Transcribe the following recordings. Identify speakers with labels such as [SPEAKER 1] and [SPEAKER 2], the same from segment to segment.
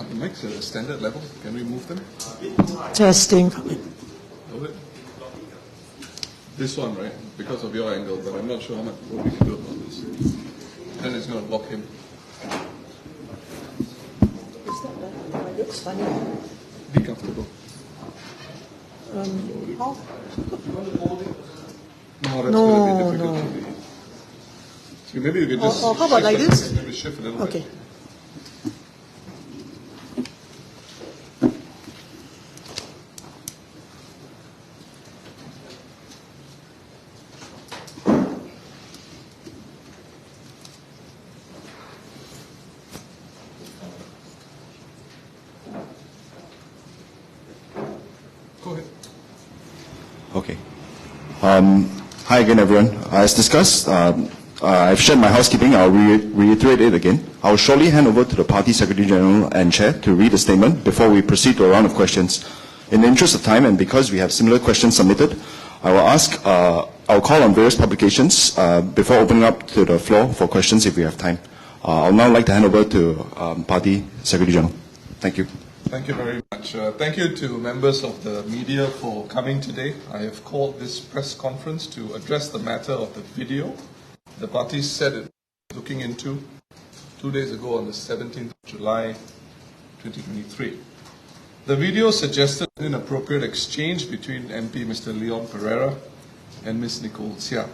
[SPEAKER 1] the mics at a standard level? Can we move them?
[SPEAKER 2] Testing.
[SPEAKER 1] This one, right? Because of your angle, but I'm not sure how much what we can do about this. Then it's going to block him.
[SPEAKER 2] Is that better? It looks funny.
[SPEAKER 1] Be comfortable.
[SPEAKER 2] How?
[SPEAKER 1] No, that's
[SPEAKER 2] No,
[SPEAKER 1] going to be difficult.
[SPEAKER 2] no.
[SPEAKER 1] So maybe you can just.
[SPEAKER 2] How about like this?
[SPEAKER 1] Maybe shift a little bit.
[SPEAKER 2] Okay.
[SPEAKER 1] Go ahead.
[SPEAKER 3] Okay. Hi again, everyone. As discussed, I've shared my housekeeping. I'll reiterate it again. I'll shortly hand over to the Party Secretary General and Chair to read the statement before we proceed to a round of questions. In the interest of time and because we have similar questions submitted, I will I'll call on various publications before opening up to the floor for questions if we have time. I'll now like to hand over to Party Secretary General. Thank you.
[SPEAKER 1] Thank you very much. Thank you to members of the media for coming today. I have called this press conference to address the matter of the video the party said it was looking into 2 days ago on the 17th of July 2023. The video suggested an inappropriate exchange between MP Mr. Leon Pereira and Ms. Nicole Seah.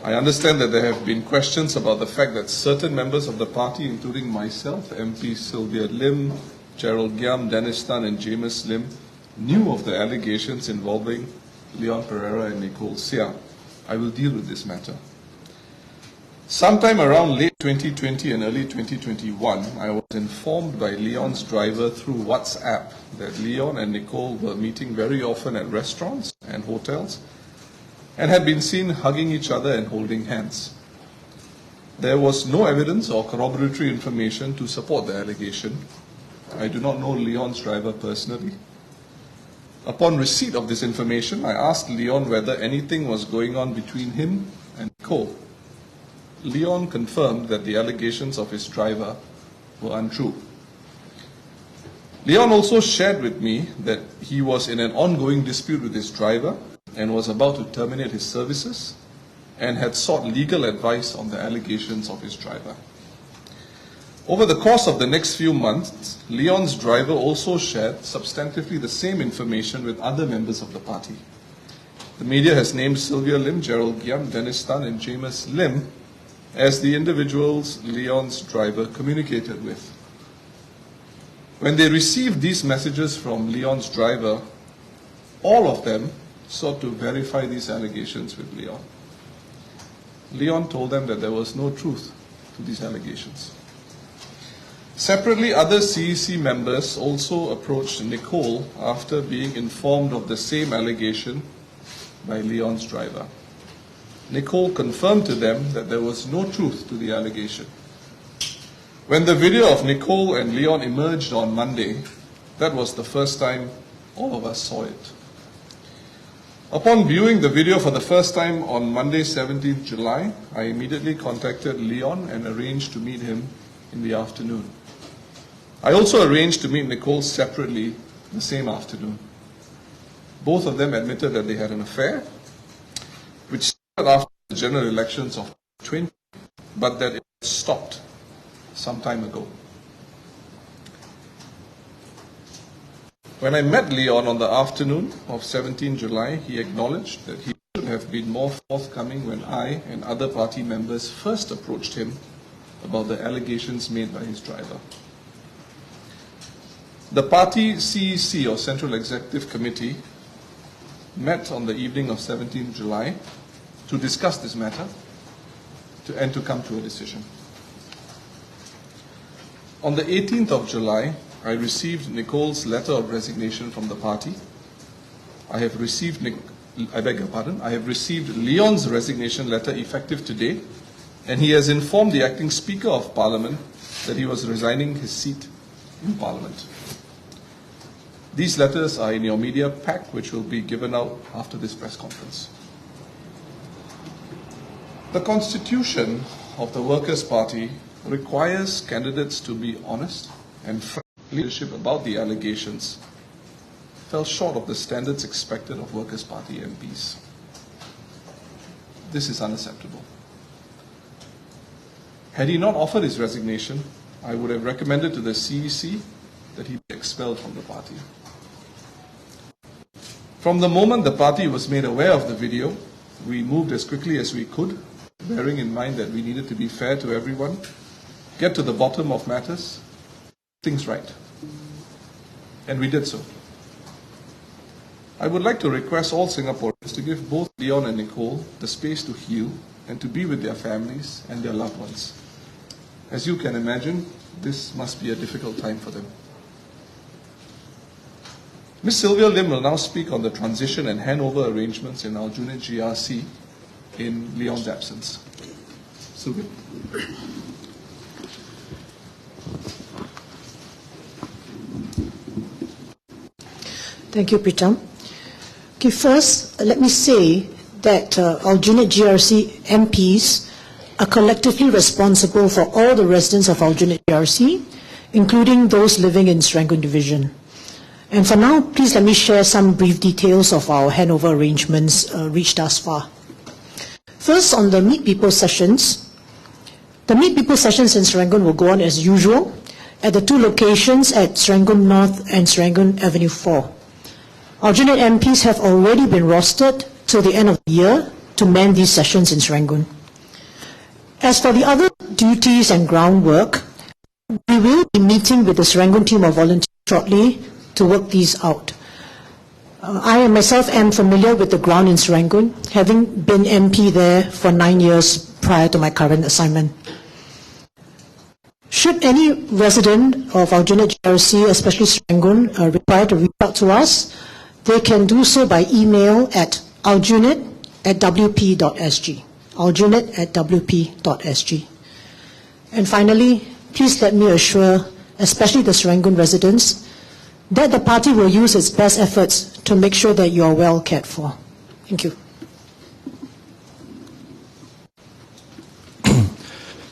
[SPEAKER 1] I understand that there have been questions about the fact that certain members of the party, including myself, MP Sylvia Lim, Gerald Giam, Dennis Tan and James Lim, knew of the allegations involving Leon Pereira and Nicole Seah. I will deal with this matter. Sometime around late 2020 and early 2021, I was informed by Leon's driver through WhatsApp that Leon and Nicole were meeting very often at restaurants and hotels and had been seen hugging each other and holding hands. There was no evidence or corroboratory information to support the allegation. I do not know Leon's driver personally. Upon receipt of this information, I asked Leon whether anything was going on between him and Nicole. Leon confirmed that the allegations of his driver were untrue. Leon also shared with me that he was in an ongoing dispute with his driver and was about to terminate his services and had sought legal advice on the allegations of his driver. Over the course of the next few months, Leon's driver also shared substantively the same information with other members of the party. The media has named Sylvia Lim, Gerald Giam, Dennis Tan and James Lim as the individuals Leon's driver communicated with. When they received these messages from Leon's driver, all of them sought to verify these allegations with Leon. Leon told them that there was no truth to these allegations. Separately, other CEC members also approached Nicole after being informed of the same allegation by Leon's driver. Nicole confirmed to them that there was no truth to the allegation. When the video of Nicole and Leon emerged on Monday, that was the first time all of us saw it. Upon viewing the video for the first time on Monday, 17th July, I immediately contacted Leon and arranged to meet him in the afternoon. I also arranged to meet Nicole separately the same afternoon. Both of them admitted that they had an affair, which started after the general elections of 2020, but that it stopped some time ago. When I met Leon on the afternoon of 17 July, he acknowledged that he should have been more forthcoming when I and other party members first approached him about the allegations made by his driver. The party CEC, or Central Executive Committee, met on the evening of 17 July to discuss this matter and to come to a decision. On the 18th of July, I received Nicole's letter of resignation from the party. I have received Leon's resignation letter effective today, and he has informed the acting Speaker of Parliament that he was resigning his seat in Parliament. These letters are in your media pack, which will be given out after this press conference. The Constitution of the Workers' Party requires candidates to be honest and frank leadership about the allegations fell short of the standards expected of Workers' Party MPs. This is unacceptable. Had he not offered his resignation, I would have recommended to the CEC that he be expelled from the party. From the moment the party was made aware of the video, we moved as quickly as we could, bearing in mind that we needed to be fair to everyone, get to the bottom of matters, things right. And we did so. I would like to request all Singaporeans to give both Leon and Nicole the space to heal and to be with their families and their loved ones. As you can imagine, this must be a difficult time for them. Ms. Sylvia Lim will now speak on the transition and handover arrangements in our Aljunied GRC in Leon's absence. Sylvia.
[SPEAKER 2] Thank you, Pritam. Okay, first, let me say that Aljunied GRC MPs are collectively responsible for all the residents of Aljunied GRC, including those living in Serangoon Division. And for now, please let me share some brief details of our handover arrangements reached thus far. First, on the Meet People sessions. The Meet People sessions in Serangoon will go on as usual at the two locations at Serangoon North and Serangoon Avenue 4. Aljunied MPs have already been rostered till the end of the year to man these sessions in Serangoon. As for the other duties and groundwork, we will be meeting with the Serangoon team of volunteers shortly to work these out. I myself am familiar with the ground in Serangoon, having been MP there for 9 years prior to my current assignment. Should any resident of Aljunied GRC, especially Serangoon, require to reach out to us, they can do so by email at aljunied@wp.sg. aljunied@wp.sg. And finally, please let me assure, especially the Serangoon residents, that the party will use its best efforts to make sure that you are well cared for. Thank you.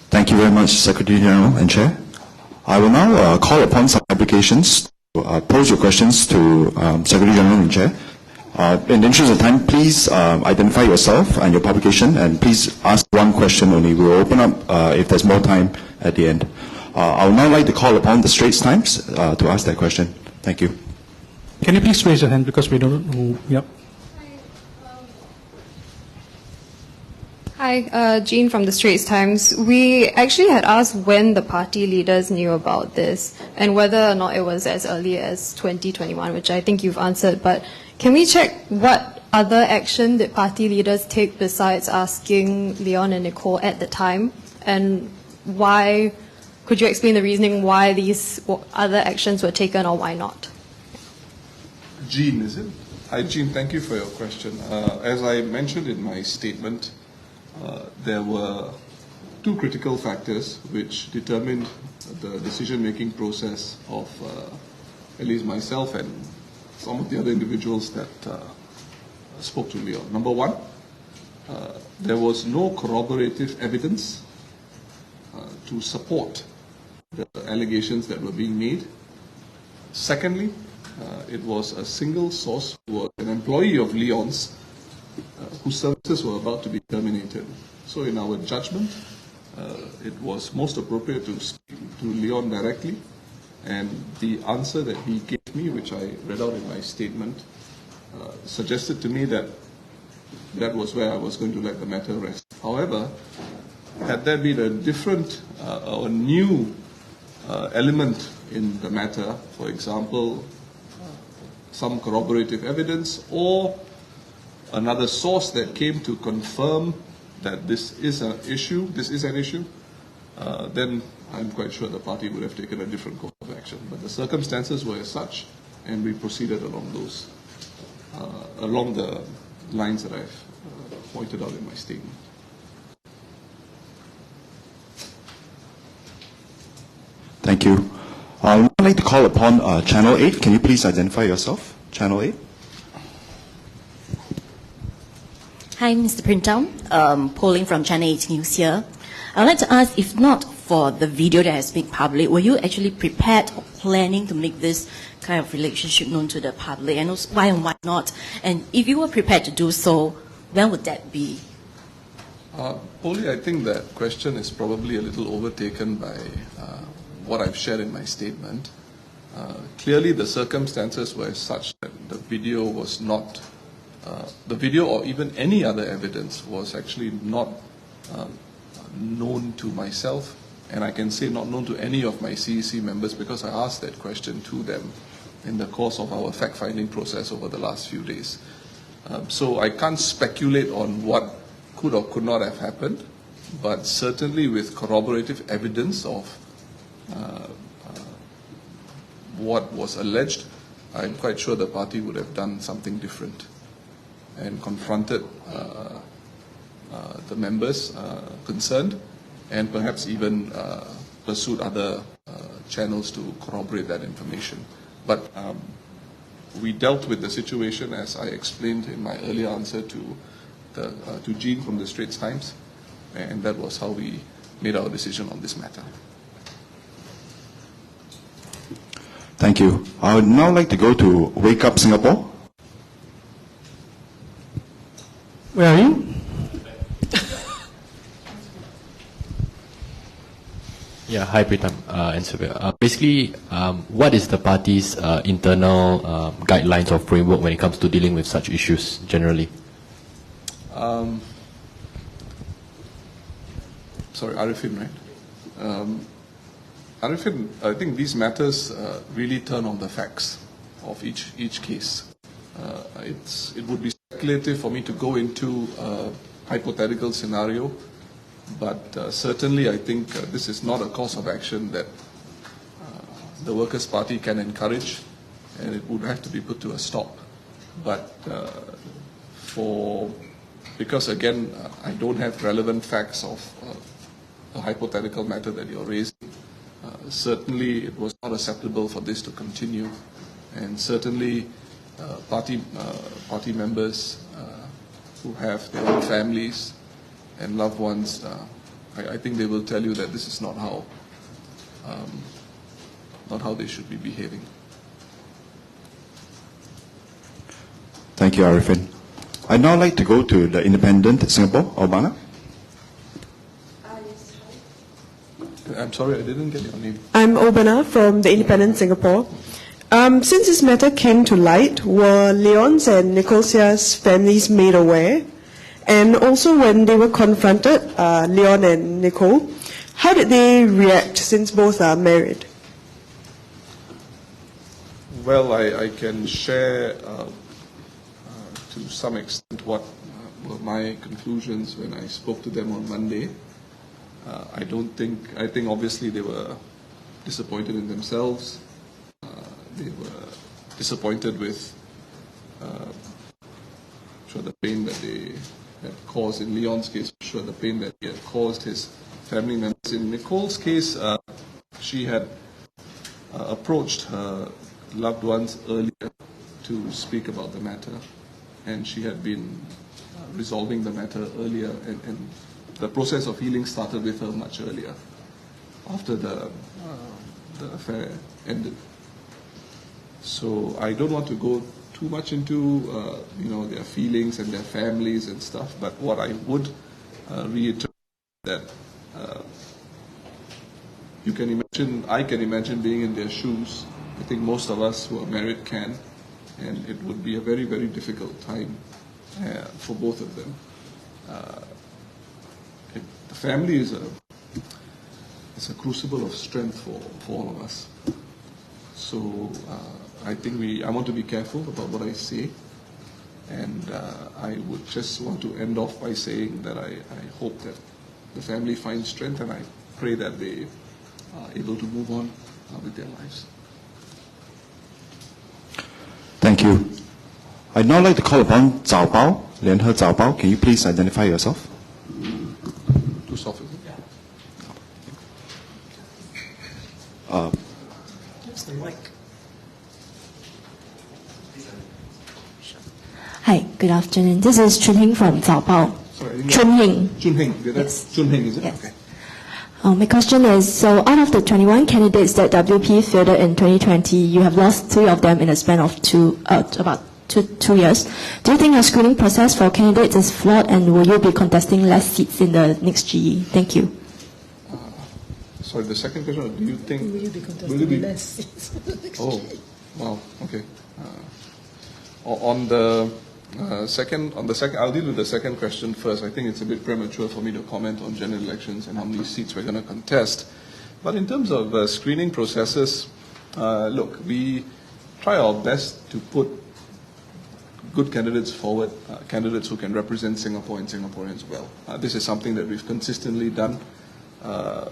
[SPEAKER 3] Thank you very much, Secretary General and Chair. I will now call upon some applications to pose your questions to Secretary General and Chair. In the interest of time, please identify yourself and your publication, and please ask one question only. We will open up if there's more time at the end. I would now like to call upon the Straits Times to ask that question. Thank you.
[SPEAKER 4] Can you please raise your hand because we don't know. Yep.
[SPEAKER 5] Hi, Jean from the Straits Times. We actually had asked when the party leaders knew about this and whether or not it was as early as 2021, which I think you've answered. But can we check what other action did party leaders take besides asking Leon and Nicole at the time? And why, could you explain the reasoning why these other actions were taken or why not?
[SPEAKER 1] Jean, is it? Hi, Jean, thank you for your question. As I mentioned in my statement, there were two critical factors which determined the decision-making process of at least myself and some of the other individuals that spoke to Leon. Number one, there was no corroborative evidence to support the allegations that were being made. Secondly, it was a single source who was an employee of Leon's whose services were about to be terminated. So in our judgment, it was most appropriate to speak to Leon directly, and the answer that he gave me, which I read out in my statement, suggested to me that that was where I was going to let the matter rest. However, had there been a different or new element in the matter, for example, some corroborative evidence or another source that came to confirm that this is an issue, then I'm quite sure the party would have taken a different course of action. But the circumstances were as such, and we proceeded along those, along the lines that I've pointed out in my statement.
[SPEAKER 3] Thank you. I would like to call upon Channel 8. Can you please identify yourself? Channel 8.
[SPEAKER 6] Hi, Mr. Printdown. Polling from Channel 8 News here. I would like to ask, if not for the video that has been public. Were you actually prepared or planning to make this kind of relationship known to the public? And also, why and why not? And if you were prepared to do so, when would that be?
[SPEAKER 1] Polly, I think that question is probably a little overtaken by what I've shared in my statement. Clearly, the circumstances were such that the video was not, the video or even any other evidence was actually not known to myself, and I can say not known to any of my CEC members because I asked that question to them in the course of our fact-finding process over the last few days. So I can't speculate on what could or could not have happened, but certainly with corroborative evidence of what was alleged, I'm quite sure the party would have done something different and confronted the members concerned and perhaps even pursued other channels to corroborate that information. But we dealt with the situation as I explained in my earlier answer to Jean from the Straits Times, and that was how we made our decision on this matter.
[SPEAKER 3] Thank you. I would now like to go to Wake Up Singapore.
[SPEAKER 4] Where are you?
[SPEAKER 7] Yeah, hi Pritam and Sylvia. Basically, what is the party's internal guidelines or framework when it comes to dealing with such issues generally?
[SPEAKER 1] Sorry, Arifin, right? Arifin, I think these matters really turn on the facts of each case. It would be speculative for me to go into a hypothetical scenario, but certainly I think this is not a course of action that the Workers' Party can encourage, and it would have to be put to a stop. But because again, I don't have relevant facts of a hypothetical matter that you're raising, certainly it was not acceptable for this to continue, and certainly party members who have their own families and loved ones, I think they will tell you that this is not how they should be behaving.
[SPEAKER 3] Thank you, Arifin. I'd now like to go to the Independent Singapore, Obana.
[SPEAKER 1] I'm sorry, I didn't get your name.
[SPEAKER 8] I'm Obana from the Independent Singapore. Since this matter came to light, were Leon's and Nicolia's families made aware? And also when they were confronted, Leon and Nicole, how did they react since both are married?
[SPEAKER 1] Well, I can share to some extent what were my conclusions when I spoke to them on Monday. I think obviously they were disappointed in themselves. They were disappointed with the pain that they had caused. In Leon's case, the pain that he had caused his family members. In Nicole's case, she had approached her loved ones earlier to speak about the matter, and she had been resolving the matter earlier, and the process of healing started with her much earlier, after the affair ended. So I don't want to go too much into their feelings and their families and stuff, but what I would reiterate that I can imagine being in their shoes. I think most of us who are married can, and it would be a very, very difficult time for both of them. The family is a crucible of strength for all of us. So I think I want to be careful about what I say, and I would just want to end off by saying that I hope that the family finds strength, and I pray that they are able to move on with their lives.
[SPEAKER 3] Thank you. I'd now like to call upon Zhao Bao, Lianhe Zhao Bao. Can you please identify yourself?
[SPEAKER 1] Too soft, is it?
[SPEAKER 2] Use the mic.
[SPEAKER 9] Hi, good afternoon. This is Chun Hing from Zhao Bao.
[SPEAKER 1] Sorry,
[SPEAKER 9] Chun Hing.
[SPEAKER 1] Chun Hing.
[SPEAKER 9] Yes.
[SPEAKER 1] Chun Hing, is it?
[SPEAKER 9] Yes.
[SPEAKER 1] Okay.
[SPEAKER 9] My question is, so out of the 21 candidates that WP fielded in 2020, you have lost 3 of them in a span of about two years. Do you think your screening process for candidates is flawed, and will you be contesting less seats in the next GE? Thank you.
[SPEAKER 1] Sorry, the second question, do you think...
[SPEAKER 2] Will you be contesting less seats?
[SPEAKER 1] Oh, wow, okay. On the second, I'll deal with the second question first. I think it's a bit premature for me to comment on general elections and how many seats we're going to contest. But in terms of screening processes, look, we try our best to put good candidates forward, candidates who can represent Singapore and Singaporeans well. This is something that we've consistently done,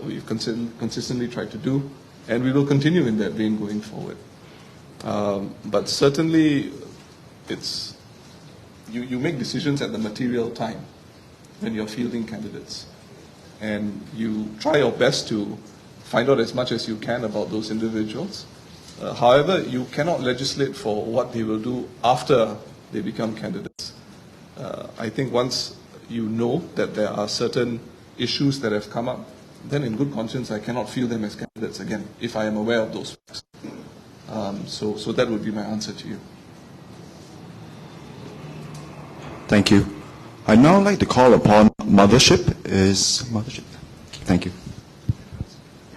[SPEAKER 1] we've consistently tried to do, and we will continue in that vein going forward. But certainly, it's you make decisions at the material time when you're fielding candidates, and you try your best to find out as much as you can about those individuals. However, you cannot legislate for what they will do after they become candidates. I think once you know that there are certain issues that have come up, then in good conscience I cannot field them as candidates again, if I am aware of those facts. So that would be my answer to you.
[SPEAKER 3] Thank you. I'd now like to call upon Mothership. Thank you.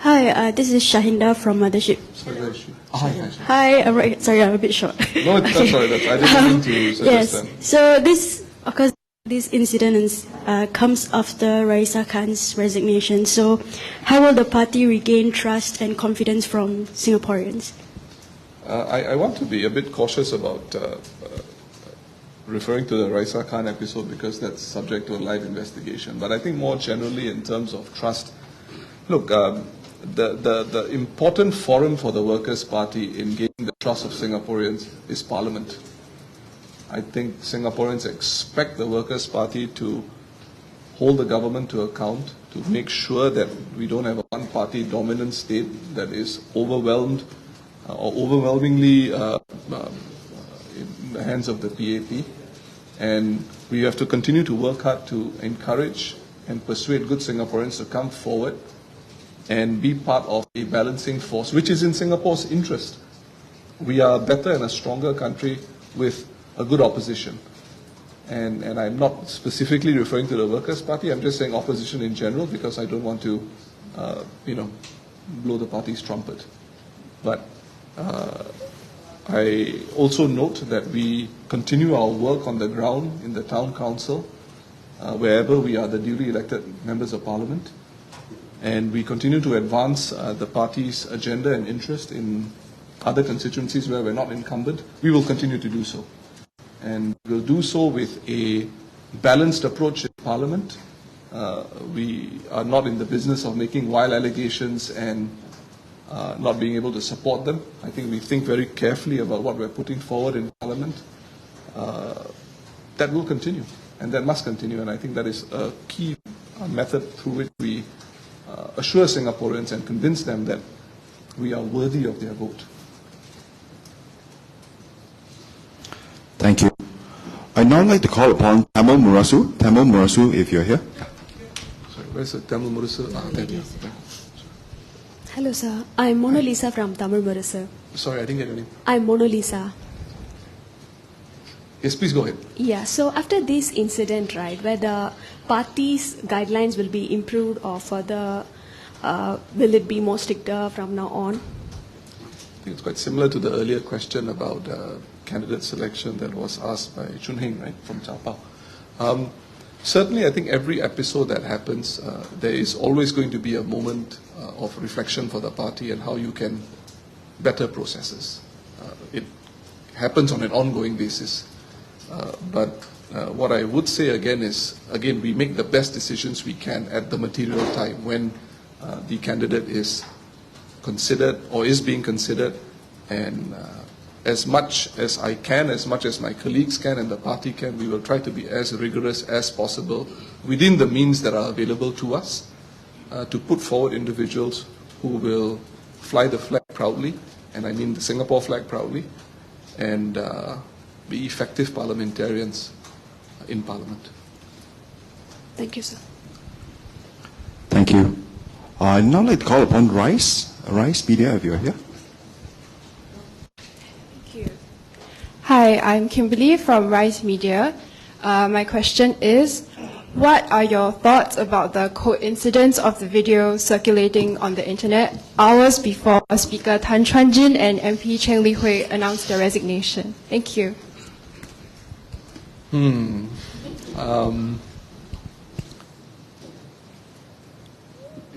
[SPEAKER 10] Hi, this is Shahinda from Mothership.
[SPEAKER 1] Sorry, where is she?
[SPEAKER 10] Hi, sorry, I'm a bit short.
[SPEAKER 1] No, that's sorry, I didn't mean to suggest that.
[SPEAKER 10] Yes, so this incident comes after Raisa Khan's resignation. So how will the party regain trust and confidence from Singaporeans?
[SPEAKER 1] I want to be a bit cautious about referring to the Raisa Khan episode because that's subject to a live investigation. But I think more generally in terms of trust, look, the important forum for the Workers' Party in gaining the trust of Singaporeans is Parliament. I think Singaporeans expect the Workers' Party to hold the government to account, to make sure that we don't have a one-party dominant state that is overwhelmed or overwhelmingly in the hands of the PAP. And we have to continue to work hard to encourage and persuade good Singaporeans to come forward and be part of a balancing force, which is in Singapore's interest. We are a better and a stronger country with a good opposition. And I'm not specifically referring to the Workers' Party, I'm just saying opposition in general because I don't want to, blow the party's trumpet. But I also note that we continue our work on the ground in the town council, wherever we are the duly elected members of parliament. And we continue to advance the party's agenda and interest in other constituencies where we're not incumbent. We will continue to do so. And we'll do so with a balanced approach in Parliament. We are not in the business of making wild allegations and not being able to support them. I think we think very carefully about what we're putting forward in Parliament. That will continue, and that must continue. And I think that is a key method through which we assure Singaporeans and convince them that we are worthy of their vote.
[SPEAKER 3] Thank you. I'd now like to call upon Tamil Murasu. Tamil Murasu, if you're here.
[SPEAKER 1] Sorry, where's the Tamil Murasu? There you go.
[SPEAKER 10] Hello, sir. I'm Mona Lisa from Tamil Murasu.
[SPEAKER 1] Sorry, I didn't get your name.
[SPEAKER 10] I'm Mona Lisa.
[SPEAKER 1] Yes, please go ahead.
[SPEAKER 10] Yeah, so after this incident, right, where the party's guidelines will be improved or further, will it be more stricter from now on?
[SPEAKER 1] I think it's quite similar to the earlier question about candidate selection that was asked by Chun Heng, right, from Chapao. Certainly, I think every episode that happens, there is always going to be a moment of reflection for the party and how you can better processes. It happens on an ongoing basis. But what I would say again is, we make the best decisions we can at the material time when the candidate is considered or is being considered, and as much as I can, as much as my colleagues can and the party can, we will try to be as rigorous as possible within the means that are available to us to put forward individuals who will fly the flag proudly, and I mean the Singapore flag proudly, and be effective parliamentarians in Parliament.
[SPEAKER 10] Thank you, sir.
[SPEAKER 3] Thank you. I'd now like to call upon Rice Media, if you're here.
[SPEAKER 11] Thank you. Hi, I'm Kimberly from Rise Media. My question is, what are your thoughts about the coincidence of the video circulating on the internet hours before Speaker Tan Chuan Jin and MP Cheng Li Hui announced their resignation? Thank you.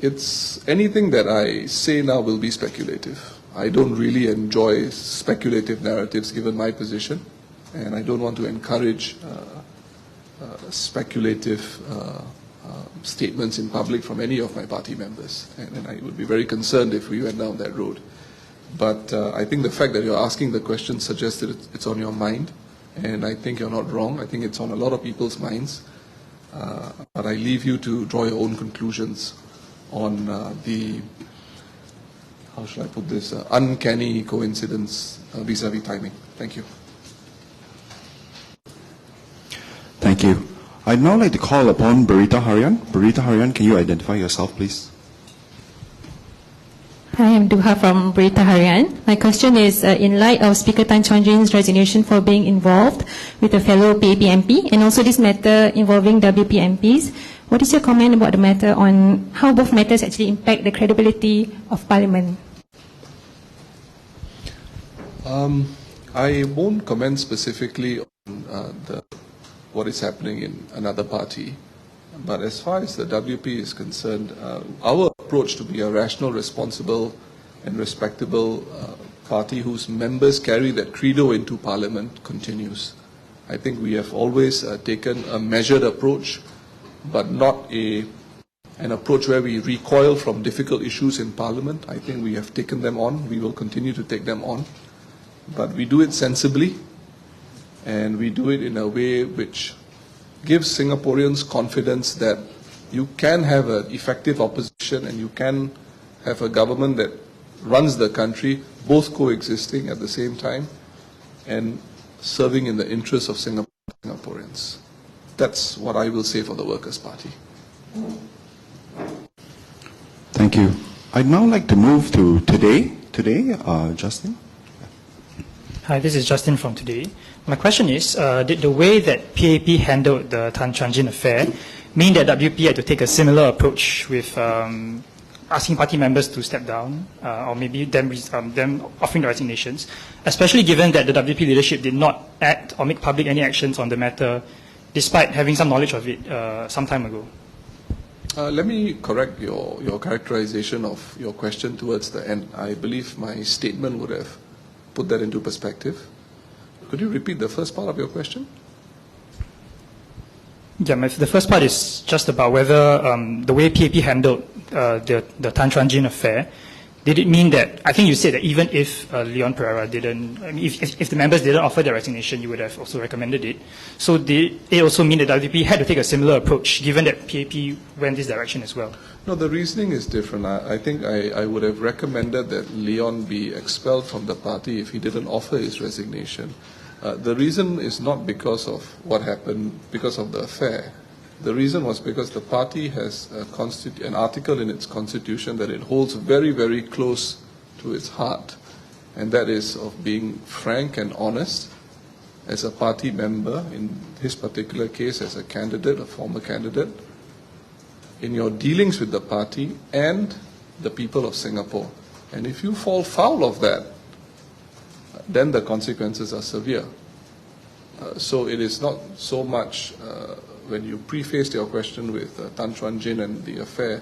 [SPEAKER 1] It's anything that I say now will be speculative. I don't really enjoy speculative narratives given my position, and I don't want to encourage speculative statements in public from any of my party members, and I would be very concerned if we went down that road. But I think the fact that you're asking the question suggests that it's on your mind, and I think you're not wrong. I think it's on a lot of people's minds, but I leave you to draw your own conclusions on the, how should I put this, uncanny coincidence vis-a-vis timing. Thank you.
[SPEAKER 3] Thank you. I'd now like to call upon Barita Harian. Barita Harian, can you identify yourself, please?
[SPEAKER 12] Hi, I'm Duha from Barita Harian. My question is, in light of Speaker Tan Chuan Jin's resignation for being involved with a fellow PAP MP, and also this matter involving WP MPs, what is your comment about the matter on how both matters actually impact the credibility of Parliament?
[SPEAKER 1] I won't comment specifically on what is happening in another party, but as far as the WP is concerned, our approach to be a rational, responsible and respectable party whose members carry that credo into Parliament continues. I think we have always taken a measured approach, but not an approach where we recoil from difficult issues in Parliament. I think we have taken them on. We will continue to take them on. But we do it sensibly, and we do it in a way which gives Singaporeans confidence that you can have an effective opposition and you can have a government that runs the country, both coexisting at the same time and serving in the interests of Singaporeans. That's what I will say for the Workers' Party.
[SPEAKER 3] Thank you. I'd now like to move to Today, Justin.
[SPEAKER 4] Hi, this is Justin from Today. My question is, did the way that PAP handled the Tan Chuan Jin affair mean that WP had to take a similar approach with asking party members to step down, or maybe them offering the resignations, especially given that the WP leadership did not act or make public any actions on the matter, despite having some knowledge of it some time ago?
[SPEAKER 1] Let me correct your characterization of your question towards the end. I believe my statement would have put that into perspective. Could you repeat the first part of your question?
[SPEAKER 4] Yeah, the first part is just about whether the way PAP handled the Tan Chuan Jin affair, did it mean that, I think you said that even if Leon Pereira didn't, I mean, if the members didn't offer their resignation, you would have also recommended it. So did it also mean that WP had to take a similar approach, given that PAP went this direction as well?
[SPEAKER 1] No, the reasoning is different. I think I would have recommended that Leon be expelled from the party if he didn't offer his resignation. The reason is not because of what happened, because of the affair. The reason was because the party has an article in its constitution that it holds very, very close to its heart, and that is of being frank and honest as a party member, in his particular case as a candidate, a former candidate, in your dealings with the party and the people of Singapore. And if you fall foul of that, then the consequences are severe. So it is not so much, when you prefaced your question with Tan Chuan Jin and the affair,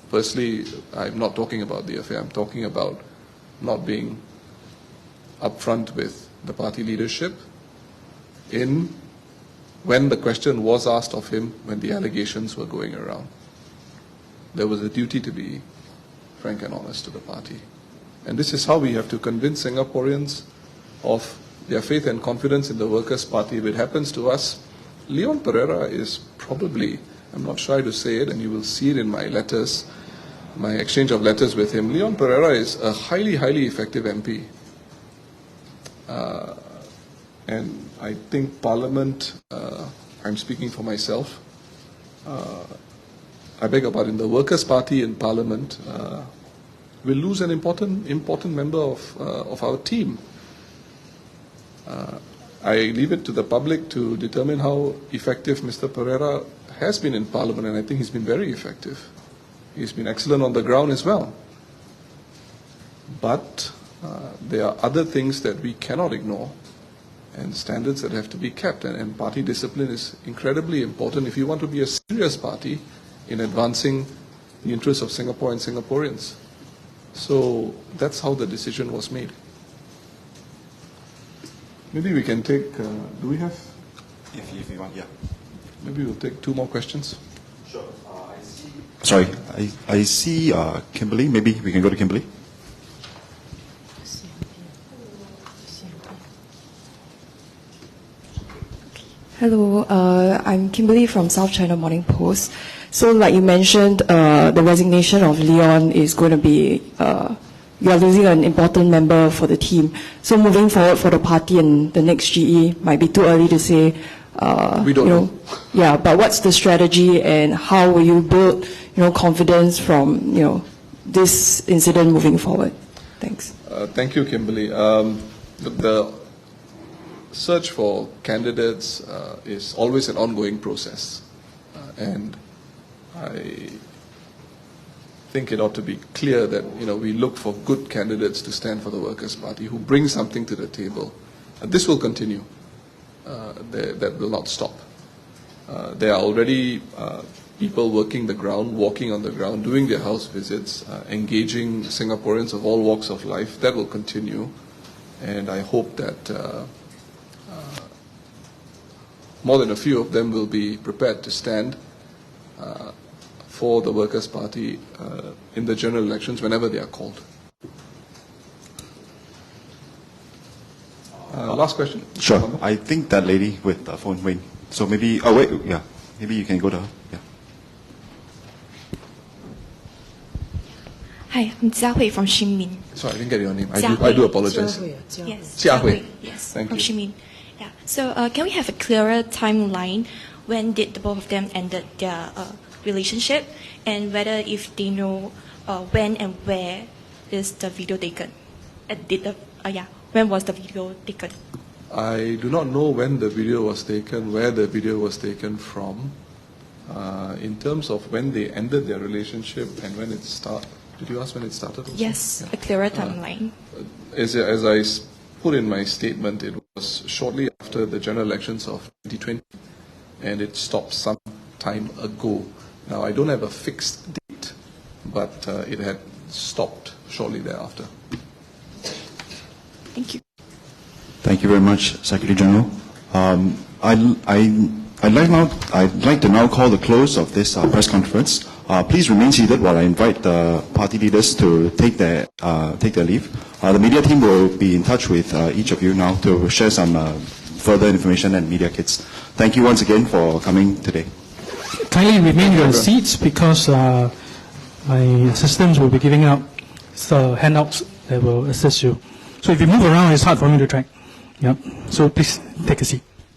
[SPEAKER 1] firstly, I'm not talking about the affair, I'm talking about not being upfront with the party leadership when the question was asked of him, when the allegations were going around. There was a duty to be frank and honest to the party. And this is how we have to convince Singaporeans of their faith and confidence in the Workers' Party. If it happens to us, Leon Pereira is probably, I'm not shy to say it, and you will see it in my letters, my exchange of letters with him. Leon Pereira is a highly, highly effective MP. And I think Parliament, I'm speaking for myself, I beg your pardon, the Workers' Party in Parliament will lose an important member of our team. I leave it to the public to determine how effective Mr. Pereira has been in Parliament, and I think he's been very effective. He's been excellent on the ground as well. But there are other things that we cannot ignore, and standards that have to be kept, and party discipline is incredibly important if you want to be a serious party in advancing the interests of Singapore and Singaporeans. So that's how the decision was made. Maybe we can take, do we have?
[SPEAKER 3] If you want, yeah.
[SPEAKER 1] Maybe we'll take 2 more questions.
[SPEAKER 3] Sure. Sorry, I see Kimberly. Maybe we can go to Kimberly.
[SPEAKER 13] Hello, I'm Kimberly from South China Morning Post. So like you mentioned, the resignation of Leon is going to be, you are losing an important member for the team. So moving forward for the party and the next GE might be too early to say.
[SPEAKER 1] We don't know.
[SPEAKER 13] Yeah, but what's the strategy and how will you build, confidence from, this incident moving forward? Thanks.
[SPEAKER 1] Thank you, Kimberly. The search for candidates is always an ongoing process, and I think it ought to be clear that we look for good candidates to stand for the Workers' Party who bring something to the table. And this will continue. That will not stop. There are already people working the ground, walking on the ground, doing their house visits, engaging Singaporeans of all walks of life. That will continue, and I hope that more than a few of them will be prepared to stand for the Workers' Party in the general elections whenever they are called. Last question.
[SPEAKER 3] Sure. I think that lady with the phone, Wayne. So maybe, maybe you can go to her. Yeah.
[SPEAKER 14] Hi, I'm Jia Hui from Xinmin.
[SPEAKER 1] Sorry, I didn't get your name. I do apologize.
[SPEAKER 14] Yes,
[SPEAKER 1] Jia Hui.
[SPEAKER 14] Yes,
[SPEAKER 1] Thank
[SPEAKER 14] from
[SPEAKER 1] you.
[SPEAKER 14] Xinmin. Yeah. So can we have a clearer timeline? When did the both of them ended their relationship, and whether if they know when and where is the video taken? When was the video taken?
[SPEAKER 1] I do not know when the video was taken, where the video was taken from. In terms of when they ended their relationship and when it started, did you ask when it started also?
[SPEAKER 14] Yes, yeah. A clearer timeline.
[SPEAKER 1] As I put in my statement, it was shortly after the general elections of 2020, and it stopped some time ago. Now, I don't have a fixed date, but it had stopped shortly thereafter.
[SPEAKER 14] Thank you.
[SPEAKER 3] Thank you very much, Secretary General. I'd like to now call the close of this press conference. Please remain seated while I invite the party leaders to take their leave. The media team will be in touch with each of you now to share some further information and media kits. Thank you once again for coming today.
[SPEAKER 15] Kindly remain in your seats because my assistants will be giving out handouts that will assist you. So if you move around, it's hard for me to track. Yeah. So please take a seat.